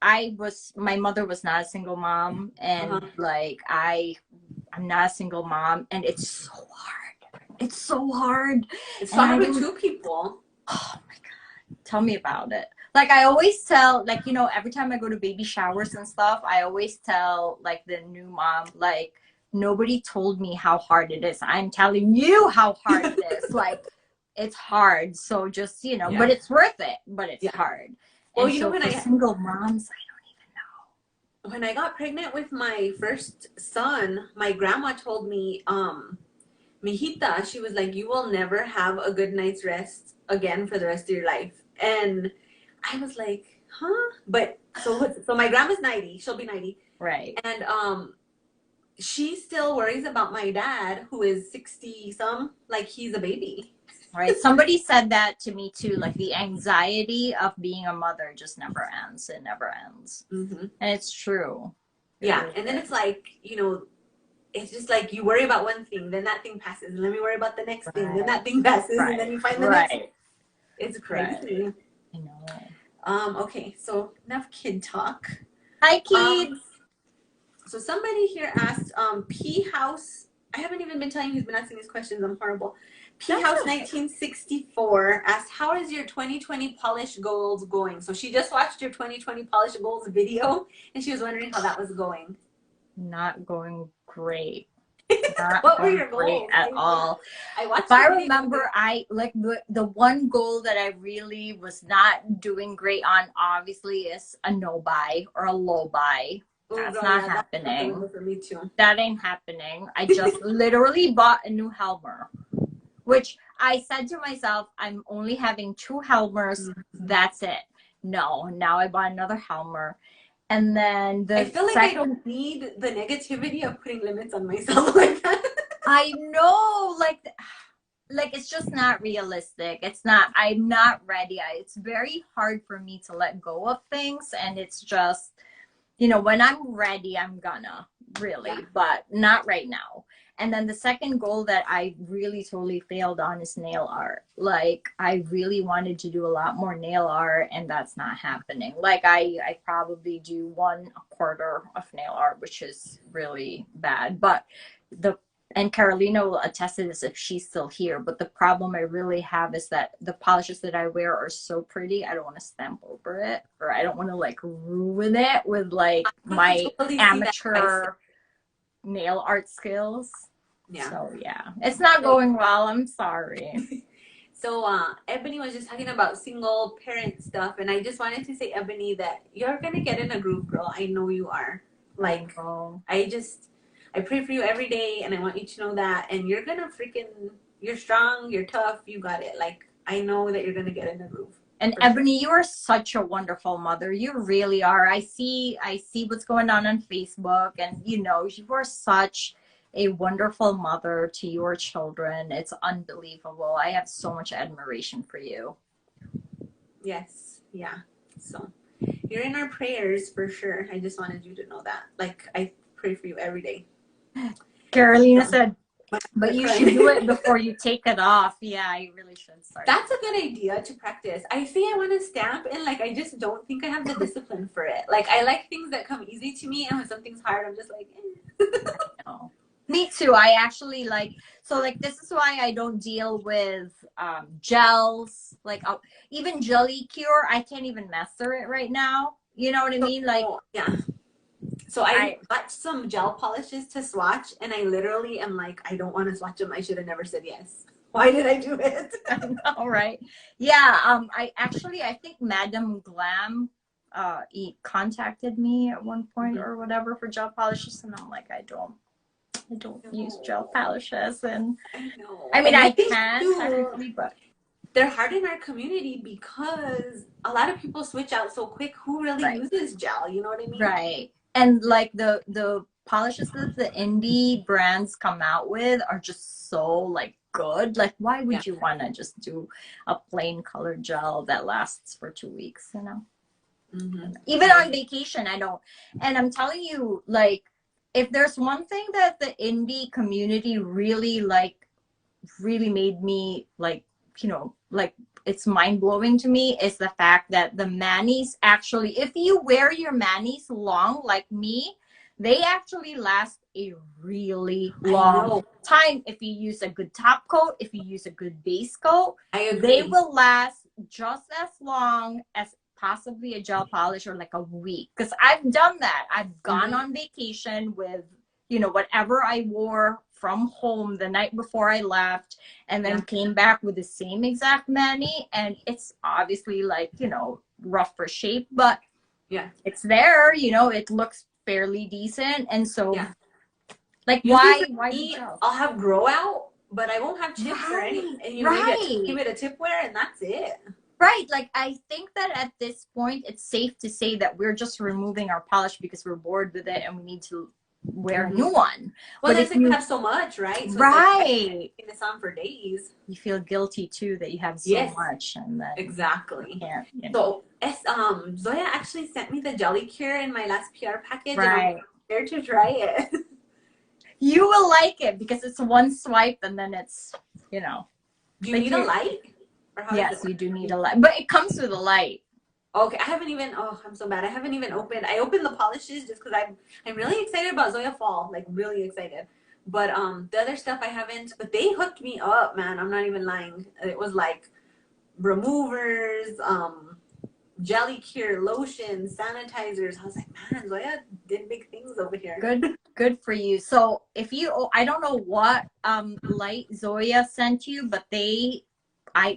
mother was not a single mom, and like I'm not a single mom, and it's so hard. It's so hard. It's so hard with 2 people. Oh my God. Tell me about it. Like I always tell, like, you know, every time I go to baby showers and stuff, I always tell like the new mom, like, nobody told me how hard it is. I'm telling you how hard it is. Like, it's hard. So just, you know, but Yeah. it's worth it, but it's Yeah. hard. Well, And you know, so for single moms, when I got pregnant with my first son, my grandma told me, mijita, she was like, you will never have a good night's rest again for the rest of your life. And I was like, huh? But so my grandma's 90, she'll be 90. right. And she still worries about my dad, who is 60 some, like he's a baby. Right. Somebody said that to me too. Like the anxiety of being a mother just never ends. It never ends. Mm-hmm. And it's true. Yeah. And then it's like, you know, it's just like you worry about one thing, then that thing passes, and let me worry about the next thing, then that thing passes, and then you find the next. It's crazy. Right. I know. Okay, so enough kid talk. Hi, kids. So somebody here asked, P House. I haven't even been telling you who's been asking these questions. I'm horrible. P House 1964 asked, how is your 2020 polish goals going? So she just watched your 2020 polish goals video, and she was wondering how that was going. Not going great. Not what were going your great goals? at all. If I remember, I like the one goal that I really was not doing great on, obviously, is a no buy or a low buy. That's not happening. That's for me too. That ain't happening. I just literally bought a new Helmer, which I said to myself, I'm only having 2 Helmers. That's it. No, now I bought another Helmer. And then I feel like I don't need the negativity of putting limits on myself like that. I know, like it's just not realistic. It's not, I'm not ready. It's very hard for me to let go of things. And it's just, you know, when I'm ready, I'm gonna really, but not right now. And then the second goal that I really totally failed on is nail art. Like I really wanted to do a lot more nail art, and that's not happening. Like I probably do 1/4 of nail art, which is really bad. But and Carolina will attest to this if she's still here, but the problem I really have is that the polishes that I wear are so pretty, I don't want to stamp over it, or I don't want to like ruin it with like my amateur nail art skills. Yeah. So yeah, it's not going well. I'm sorry. So Ebony was just talking about single parent stuff, and I just wanted to say, Ebony, that you're gonna get in a groove, girl. I know you are. Like, I pray for you every day, and I want you to know that. And you're gonna you're strong, you're tough, you got it. Like, I know that you're gonna get in the groove. And Ebony, you are such a wonderful mother. You really are. I see what's going on Facebook, and you know, you are such a wonderful mother to your children. It's unbelievable. I have so much admiration for you. Yes. Yeah. So you're in our prayers for sure. I just wanted you to know that. Like, I pray for you every day. Carolina said, but you should do it before you take it off. Yeah, you really should start. That's a good idea to practice. I say I want to stamp, and like I just don't think I have the discipline for it. Like I like things that come easy to me, and when something's hard, I'm just like, eh. I know. Me too. I actually like, so like this is why I don't deal with gels. Like even Jelly Cure, I can't even master it right now. You know what I mean? Like yeah. So I got some gel polishes to swatch, and I literally am like, I don't want to swatch them. I should have never said yes. Why did I do it? I know, right? Yeah. I think Madame Glam contacted me at one point or whatever for gel polishes, and I'm like, I don't use gel polishes, and I mean I can technically, but they're hard in our community because a lot of people switch out so quick. Who really uses gel? You know what I mean? Right. And like the polishes that the indie brands come out with are just so like good. Like why would you want to just do a plain colored gel that lasts for 2 weeks, you know? Even on vacation, I don't. And I'm telling you, like, if there's one thing that the indie community really made me like, you know, like it's mind-blowing to me, is the fact that the manis actually, if you wear your manis long like me, they actually last a really long time. If you use a good top coat, if you use a good base coat, they will last just as long as possibly a gel polish or like a week. Because I've done that. I've gone on vacation with, you know, whatever I wore from home the night before I left, and then came back with the same exact mani. And it's obviously like, you know, rough for shape, but it's there, you know, it looks fairly decent. And so like, why the gel? I'll have grow out, but I won't have chips or any, and you know, maybe a tip wear, and that's it. Right. Like, I think that at this point, it's safe to say that we're just removing our polish because we're bored with it and we need to wear a new one. Well, but if you have so much, right? So right. It's like, this on for days. You feel guilty too that you have so much, and then exactly. You know. So, Zoya actually sent me the Jelly Cure in my last PR package. Right. And I'm scared to try it. You will like it because it's one swipe and then it's, you know. Do you need a light? Yes, you do need a light, but it comes with a light. Okay, I haven't even. Oh, I'm so bad. I haven't even opened. I opened the polishes just because I'm really excited about Zoya Fall, like really excited. But the other stuff I haven't. But they hooked me up, man. I'm not even lying. It was like removers, jelly cure, lotions, sanitizers. I was like, man, Zoya did big things over here. Good for you. So if you, I don't know what light Zoya sent you, but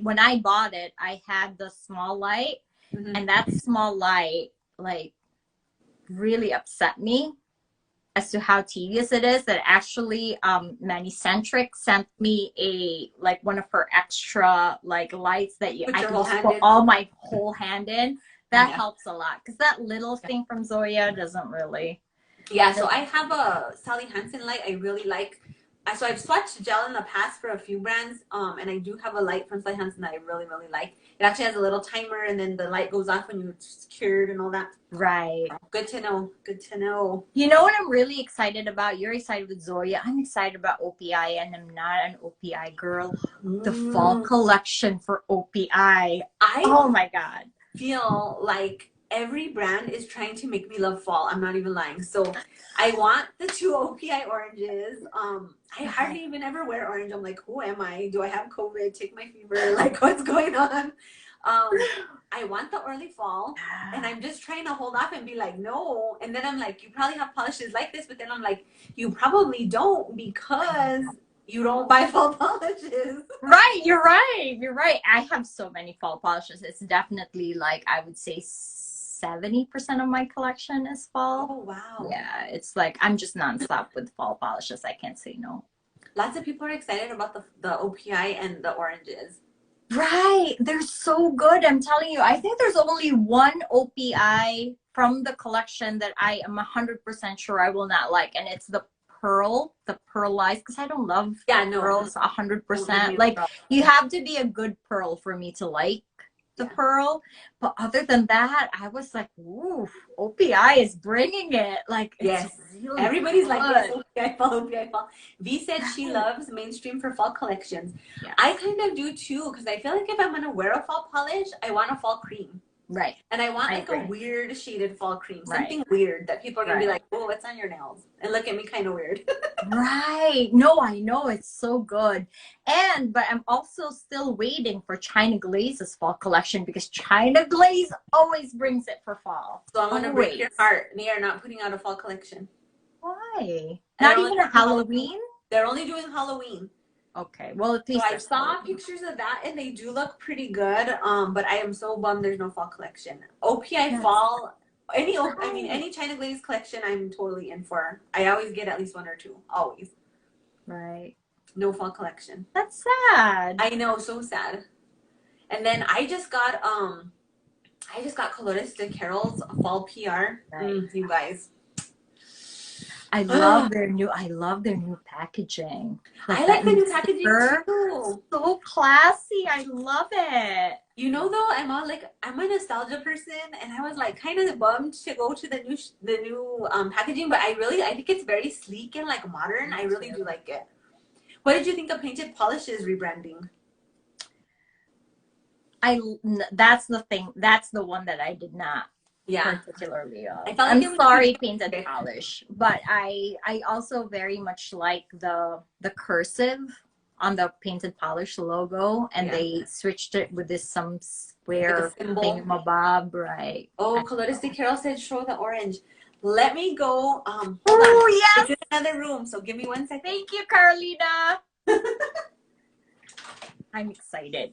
when I bought it, I had the small light, and that small light like really upset me as to how tedious it is. That actually Manicentric sent me one of her extra like lights that I can just put all my whole hand in. That helps a lot, because that little thing from Zoya doesn't really. Yeah, so I have a Sally Hansen light I really like. So I've swatched gel in the past for a few brands, and I do have a light from Sally Hansen that I really, really like. It actually has a little timer, and then the light goes off when you're cured and all that. Right. Good to know. Good to know. You know what I'm really excited about? You're excited with Zoya. I'm excited about OPI, and I'm not an OPI girl. The fall collection for OPI. Oh my God. Feel like every brand is trying to make me love fall. I'm not even lying. So I want the 2 OPI oranges. I hardly even ever wear orange. I'm like, who am I? Do I have COVID? Take my fever? Like, what's going on? I want the early fall, and I'm just trying to hold off and be like, no. And then I'm like, you probably have polishes like this, but then I'm like, you probably don't, because you don't buy fall polishes. Right, you're right. You're right. I have so many fall polishes. It's definitely like, I would say 70% of my collection is fall. Oh, wow. Yeah, it's like I'm just nonstop with fall polishes. I can't say no. Lots of people are excited about the OPI and the oranges. Right. They're so good. I'm telling you, I think there's only one OPI from the collection that I am 100% sure I will not like, and it's the pearlized, because I don't love pearls 100%. Like, you have to be a good pearl for me to like the pearl. But other than that, I was like, ooh, OPI is bringing it. Like, it's really everybody's good. like, yes, OPI fall, OPI fall. V said she loves mainstream for fall collections. I kind of do too, because I feel like if I'm gonna wear a fall polish, I want a fall cream. Right. And I want a weird shaded fall cream. Something weird that people are going to be like, oh, what's on your nails? And look at me kind of weird. Right. No, I know. It's so good. But I'm also still waiting for China Glaze's fall collection, because China Glaze always brings it for fall. So I'm going to break your heart. They are not putting out a fall collection. Why? Not even a Halloween? They're only doing Halloween. Okay, well, at least I saw pictures of that, and they do look pretty good. But I am so bummed there's no fall collection. OPI fall, any China Glaze collection, I'm totally in for. I always get at least 1 or 2, always. Right. No fall collection. That's sad. I know, so sad. And then I just got Colores de Carol's fall PR. Right. You guys. I love their new packaging. I like the new packaging too. So classy. I love it. You know, though, I'm a nostalgia person, and I was like kind of bummed to go to the new packaging, but I think it's very sleek and like modern. I really do like it. What did you think of Painted Polish's rebranding? That's the thing. That's the one that I did not particularly I'm sorry, Painted Polish, but I also very much like the cursive on the painted polish logo, and Yeah. they switched it with this some Like a square symbol. thingamabob, right? Oh, Coloristic Carol said show the orange. Let me go. Hold on. Oh yes! It's in another room, so give me 1 second. Thank you, Carolina. I'm excited.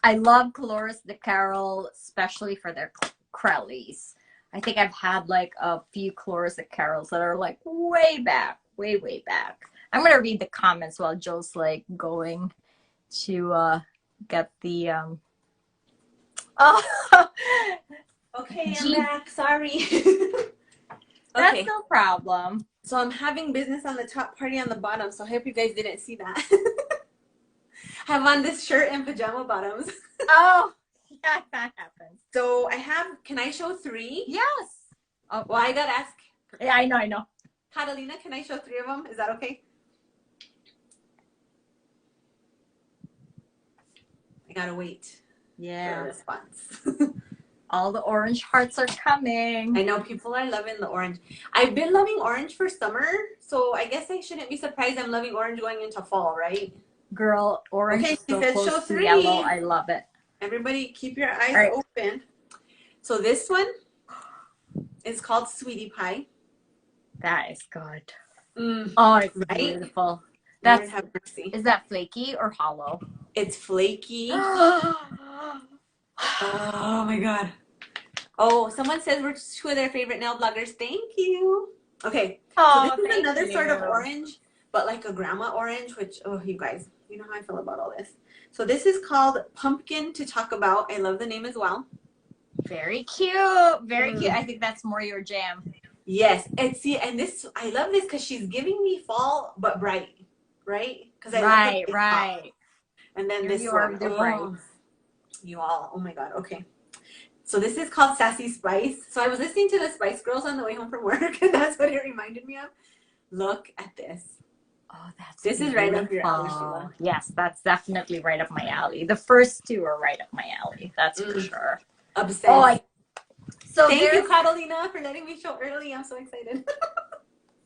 I love Colores de Carol, especially for their Crellies. I think I've had like a few Colores de Carols that are like way back, way back. I'm gonna read the comments while Joe's like going to get the oh Okay, I'm Gee, back. Sorry. that's Okay, no problem. so I'm having business on the top, party on the bottom, so I hope you guys didn't see that. I have on this shirt and pajama bottoms. Oh yeah, that happens. So I have, can I show 3? Yes. Oh Well, I gotta ask. yeah, I know. Catalina, can I show 3 of them? Is that okay? I gotta wait for a Yeah. response. All the orange hearts are coming. I know people are loving the orange. I've been loving orange for summer, so I guess I shouldn't be surprised I'm loving orange going into fall, right? Girl, orange Okay, is she so said show close to 3. yellow. I love it. Everybody keep your eyes Right. open. So this one is called Sweetie Pie. That is good. Mm, Oh, it's right? beautiful. Lord That's have mercy. is that flaky or hollow? It's flaky. Oh Oh my god. Oh, someone says we're 2 of their favorite nail bloggers. Thank you. Okay, so this is thank another sort of you. orange, but like a grandma orange, which, oh, you guys, you know how I feel about all this. So this is called Pumpkin to Talk About. I love the name as well. Very cute. Very cute. Mm. I think that's more your jam. Yes, and see, and this, I love this because she's giving me fall, but bright, right? Because I love Right, the right. top. And then Here this you are one, with your oh, bright. you all, oh my god, okay. So this is called Sassy Spice. So I was listening to the Spice Girls on the way home from work, and that's what it reminded me of. Look at this. Oh, that's This is right up your alley, Sheila. Yes, that's definitely right up my alley. The first 2 are right up my alley. That's for sure. Obsessed. Oh, so thank you, Catalina, for letting me show early. I'm so excited.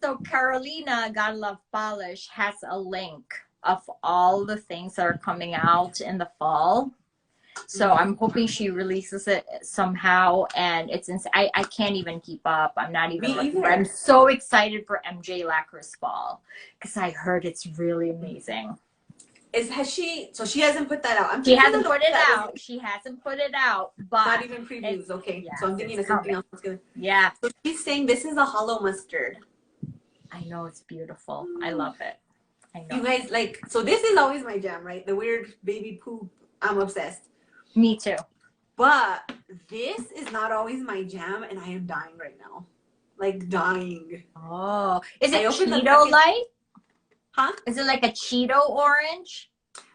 So Carolina, God Love Polish, has a link of all the things that are coming out in the fall. So I'm hoping she releases it somehow, and I can't even keep up. I'm not even Me either. but I'm so excited for MJ Lacquer's fall because I heard it's really amazing. So she hasn't put that out. She hasn't put it out. She hasn't put it out, but not even previews. Okay, yes, so I'm thinking of it's something coming. else. Yeah, So she's saying this is a hollow mustard. I know, it's beautiful. I love it. I know. You guys, like, so this is always my jam, right? The weird baby poop. I'm obsessed. Me too. But this is not always my jam, and I am dying right now. Like, dying. Oh, is it I opened the Cheeto package- light? Huh? Is it like a Cheeto orange?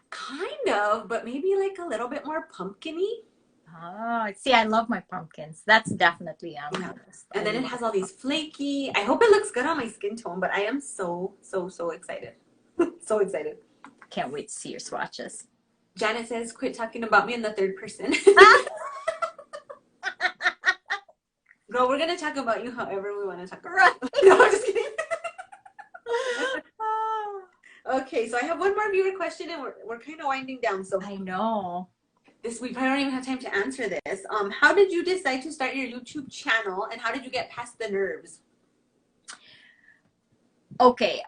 Kind of, but maybe like a little bit more pumpkin-y. Oh, see, I love my pumpkins. That's definitely on Yeah. my list. And then it has all these flaky. I hope it looks good on my skin tone, but I am so excited. So excited. Can't wait to see your swatches. Janet says, quit talking about me in the third person. Girl, we're going to talk about you however we want to talk about you. No, I'm just kidding. Okay, so I have one more viewer question, and we're kind of winding down. So I know. we probably don't even have time to answer this. How did you decide to start your YouTube channel, and how did you get past the nerves? Okay,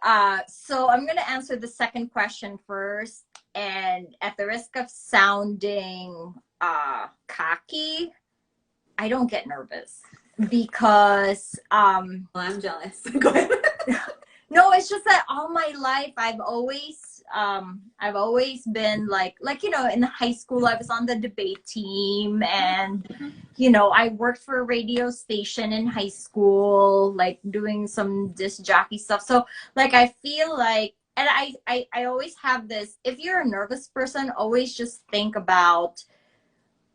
so I'm gonna answer the second question first, and at the risk of sounding cocky, I don't get nervous because Well, I'm jealous. Go ahead. no, it's just that all my life I've always been like in high school I was on the debate team, and I worked for a radio station in high school, like doing some disc jockey stuff. So like I feel like, and I always have this, if you're a nervous person, always just think about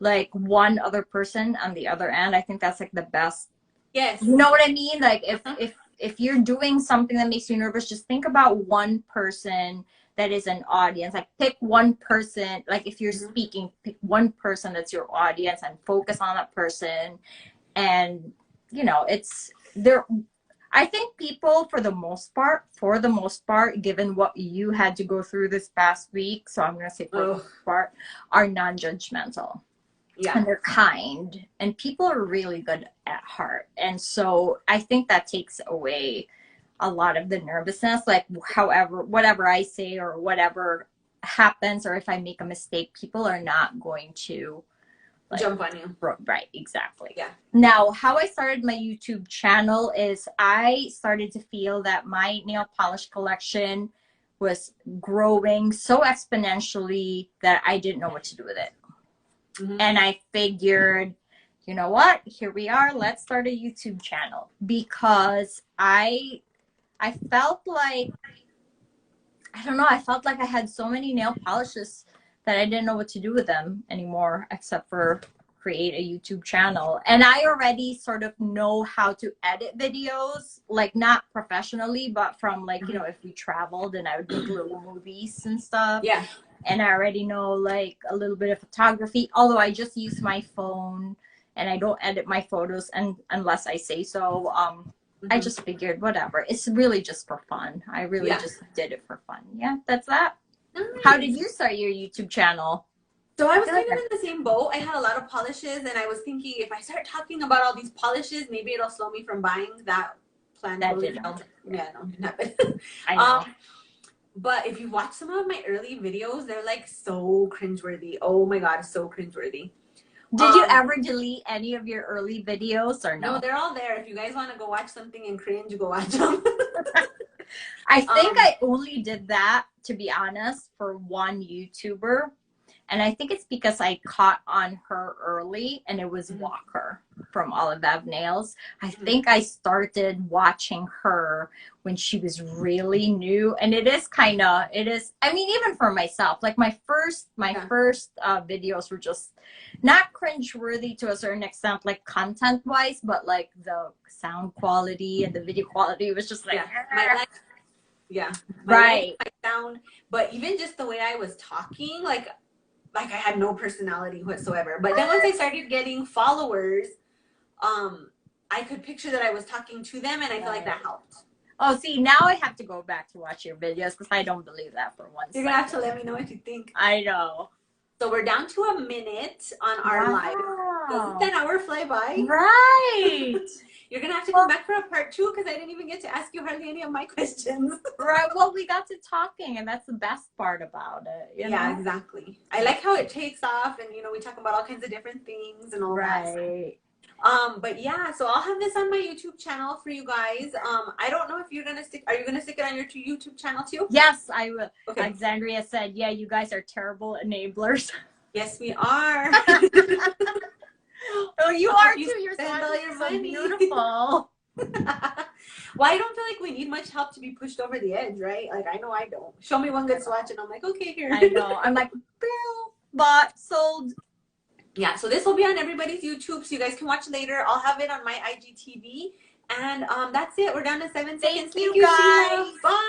like one other person on the other end. I think that's like the best. Yes. You know what I mean? Like if you're doing something that makes you nervous, just think about one person that is an audience. Like pick one person, like if you're speaking, pick one person that's your audience and focus on that person. And it's there. I think people, for the most part, given what you had to go through this past week, so I'm gonna say for the Oh, most part, are non-judgmental yeah. and they're kind, and people are really good at heart, and so I think that takes away a lot of the nervousness. Like, however, whatever I say or whatever happens, or if I make a mistake, people are not going to like Jump on you. right, exactly. Yeah. Now, how I started my YouTube channel is I started to feel that my nail polish collection was growing so exponentially that I didn't know what to do with it. Mm-hmm. And I figured, you know what? Here we are. Let's start a YouTube channel, because I felt like, I don't know, I felt like I had so many nail polishes that I didn't know what to do with them anymore, except for create a YouTube channel. And I already sort of know how to edit videos, like not professionally, but from like, you know, if we traveled and I would make little movies and stuff. Yeah. And I already know like a little bit of photography, although I just use my phone and I don't edit my photos and unless I say so. I just figured whatever. It's really just for fun. I really just did it for fun. Yeah, that's that. Nice. How did you start your YouTube channel? So I was kind of in the same boat. I had a lot of polishes, and I was thinking if I start talking about all these polishes, maybe it'll slow me from buying. That plan That totally didn't failed. happen. Yeah, no, didn't happen. I know. But if you watch some of my early videos, they're like so cringeworthy. Oh my god, so cringeworthy. Did you ever delete any of your early videos or no? No, they're all there. If you guys want to go watch something and cringe, go watch them. I think I only did that, to be honest, for one YouTuber. And I think it's because I caught on her early, and it was Walker from Olive Ave Nails. I think I started watching her when she was really new. And it is, I mean, even for myself, like my first videos were just not cringeworthy to a certain extent, like content wise, but like the sound quality and the video quality was just like, my sound, but even just the way I was talking, like I had no personality whatsoever. But then once I started getting followers, I could picture that I was talking to them, and I feel like that helped. Oh, see, now I have to go back to watch your videos because I don't believe that for one second. You're gonna have to let me know what you think. I know. So we're down to a minute on our live. Doesn't an hour fly by? Right. You're gonna have to come back for a part 2 because I didn't even get to ask you hardly any of my questions. Right. Well, we got to talking, and that's the best part about it. You know? Exactly. I like how it takes off, and we talk about all kinds of different things and all that. Right. But yeah, so I'll have this on my YouTube channel for you guys. I don't know if you're gonna stick. Are you gonna stick it on your YouTube channel too? Yes, I will. Okay. Alexandria said, "Yeah, you guys are terrible enablers." Yes, we are. Oh, you are too. You're so money. Beautiful. Well, I don't feel like we need much help to be pushed over the edge, right? Like, I know I don't. Show me one good swatch, and I'm like, okay, here. I know. I'm like, bought, sold. Yeah, so this will be on everybody's YouTube, so you guys can watch later. I'll have it on my IGTV. And that's it. We're down to 7 seconds. Thank you guys. Sheila. Bye.